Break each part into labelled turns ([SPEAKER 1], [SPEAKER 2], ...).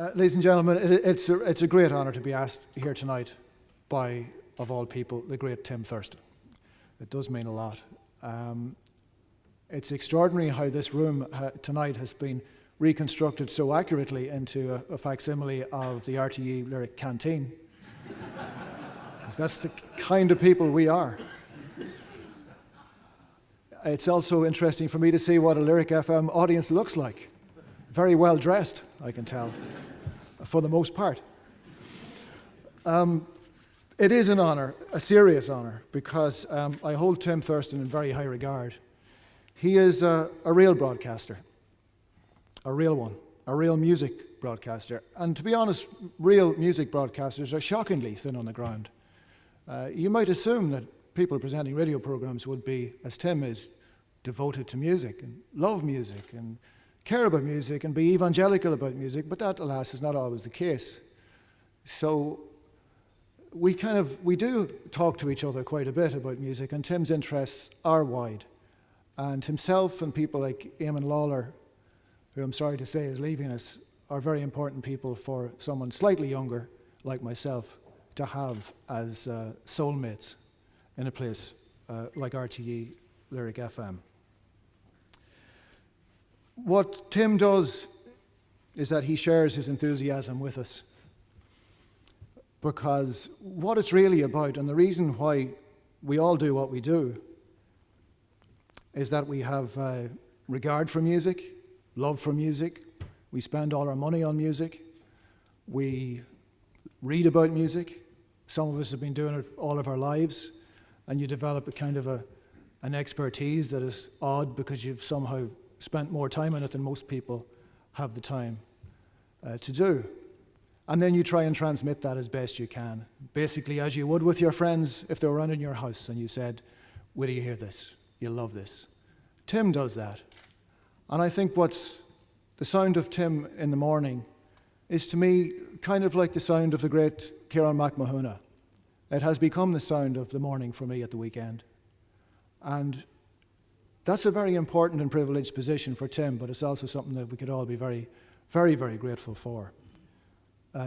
[SPEAKER 1] Ladies and gentlemen, it's a great honour to be asked here tonight by, of all people, the great Tim Thurston. It does mean a lot. It's extraordinary how this room tonight has been reconstructed so accurately into a facsimile of the RTE Lyric Canteen. 'Cause that's the kind of people we are. It's also interesting for me to see what a Lyric FM audience looks like. Very well dressed, I can tell, for the most part. It is an honour, a serious honour, because I hold Tim Thurston in very high regard. He is a real broadcaster, a real one, a real music broadcaster. And to be honest, real music broadcasters are shockingly thin on the ground. You might assume that people presenting radio programs would be, as Tim is, devoted to music and love music and care about music and be evangelical about music, but that, alas, is not always the case. So we do talk to each other quite a bit about music, and Tim's interests are wide. And himself and people like Eamon Lawler, who I'm sorry to say is leaving us, are very important people for someone slightly younger, like myself, to have as soulmates in a place like RTE Lyric FM. What Tim does is that he shares his enthusiasm with us, because what it's really about, and the reason why we all do what we do, is that we have regard for music, love for music, we spend all our money on music, we read about music. Some of us have been doing it all of our lives, and you develop a kind of an expertise that is odd because you've somehow spent more time on it than most people have the time to do. And then you try and transmit that as best you can, basically as you would with your friends if they were around in your house and you said, "Wait till you hear this, you'll love this." Tim does that. And I think what's the sound of Tim in the morning is, to me, kind of like the sound of the great Ciarán McMahona. It has become the sound of the morning for me at the weekend. And that's a very important and privileged position for Tim, but it's also something that we could all be very, very, very grateful for.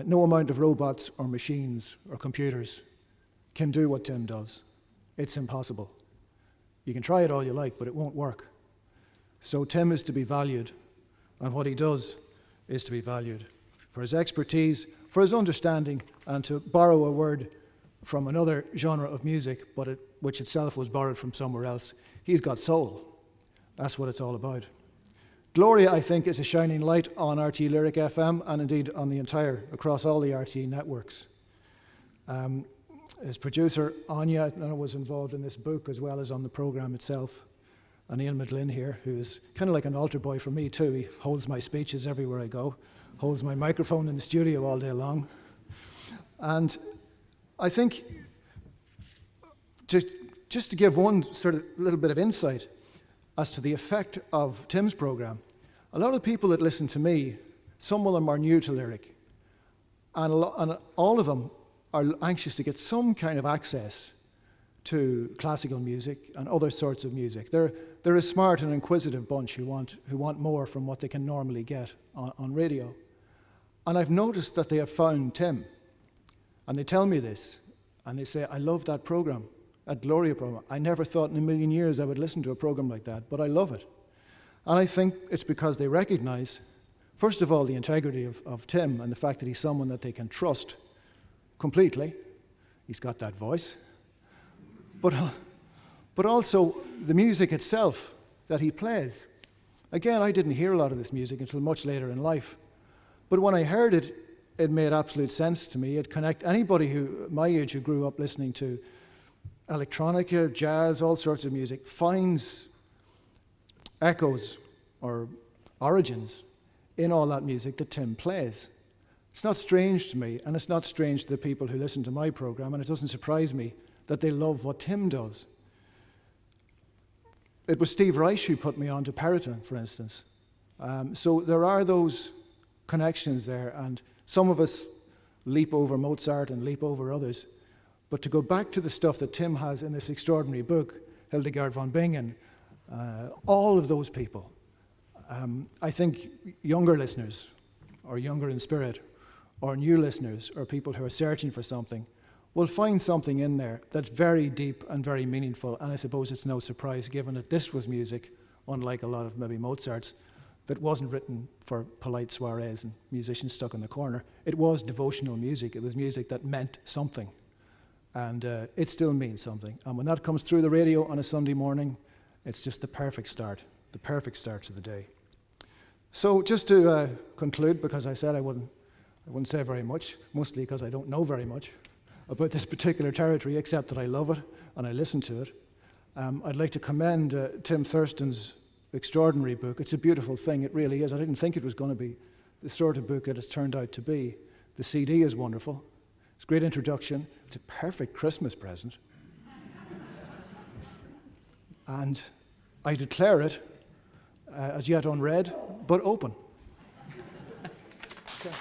[SPEAKER 1] No amount of robots or machines or computers can do what Tim does. It's impossible. You can try it all you like, but it won't work. So Tim is to be valued, and what he does is to be valued for his expertise, for his understanding, and to borrow a word from another genre of music, but which itself was borrowed from somewhere else, he's got soul. That's what it's all about. Gloria, I think, is a shining light on RTE Lyric FM, and indeed on the across all the RTE networks. His producer, Anya, I know, was involved in this book as well as on the programme itself. And Ian McGlynn here, who is kind of like an altar boy for me too. He holds my speeches everywhere I go, holds my microphone in the studio all day long. And I think, just to give one sort of little bit of insight as to the effect of Tim's programme, a lot of people that listen to me, some of them are new to Lyric, and all of them are anxious to get some kind of access to classical music and other sorts of music. They're a smart and inquisitive bunch who want more from what they can normally get on radio. And I've noticed that they have found Tim, and they tell me this, and they say, "I love that programme, that Gloria programme. I never thought in a million years I would listen to a programme like that, but I love it." And I think it's because they recognise, first of all, the integrity of Tim and the fact that he's someone that they can trust completely. He's got that voice. But also the music itself that he plays. Again, I didn't hear a lot of this music until much later in life. But when I heard it, it made absolute sense to me. It connected anybody my age who grew up listening to electronica, jazz, all sorts of music, finds echoes or origins in all that music that Tim plays. It's not strange to me, and it's not strange to the people who listen to my programme, and it doesn't surprise me that they love what Tim does. It was Steve Reich who put me on to Peryton, for instance. So there are those connections there, and some of us leap over Mozart and leap over others. But to go back to the stuff that Tim has in this extraordinary book, Hildegard von Bingen, all of those people, I think younger listeners or younger in spirit, or new listeners, or people who are searching for something, will find something in there that's very deep and very meaningful. And I suppose it's no surprise, given that this was music, unlike a lot of maybe Mozart's, that wasn't written for polite soirees and musicians stuck in the corner. It was devotional music. It was music that meant something. And it still means something. And when that comes through the radio on a Sunday morning, it's just the perfect start to the day. So just to conclude, because I said I wouldn't say very much, mostly because I don't know very much about this particular territory, except that I love it and I listen to it. I'd like to commend Tim Thurston's extraordinary book. It's a beautiful thing, it really is. I didn't think it was going to be the sort of book that it's turned out to be. The CD is wonderful. It's a great introduction. It's a perfect Christmas present. And I declare it as yet unread, but open. Okay.